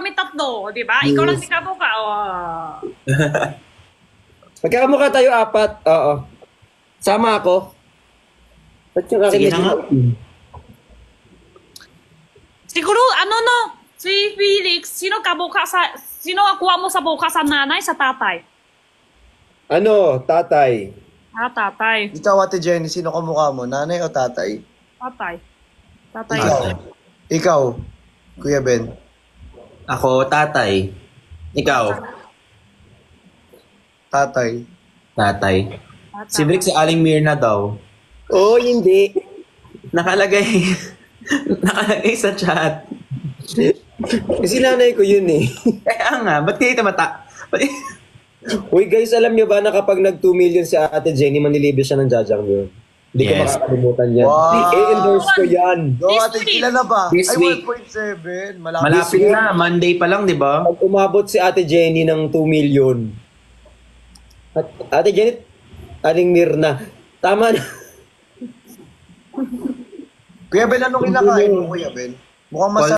kami tatlo, di ba? Ikaw lang di kamukha. Oh. Magkakamukha tayo apat. Oo. Sama ako. Ba't yung akin Sige na nga. Siguro, ano no? Si Felix, sino ang kuha mo sa buka sa nanay, sa tatay? Ano, tatay? Ah, tatay. Ikaw, Ate Jenny, sino kamukha mo? Nanay o tatay? Tatay. Tatay. Ikaw. Ikaw, Kuya Ben. Ako, tatay. Ikaw, Tatay. tatay. Tatay. Si Brick si Aling Mirna daw. Oo, hindi. Nakalagay. Nakalagay sa chat. Kasi nanay ko yun eh. Kaya nga, ba't kayo Uy guys, alam nyo ba na kapag nag 2 million si Ate Jenny, manilibre siya ng Jajang yun? Hindi ko Yes. makakalimutan yan. Wow. I-endorse ko yan. Go, This Ate, week. ilan na ba? This Ay, week. 1.7. Malapit. Malapit na, Monday pa lang, di ba? Pag umabot si Ate Jenny ng 2 million. At Ate Jenny, Aling Mirna, tama na. Kuya Ben, anong kinakain mo, Kuya Ben? Mukhang masarap.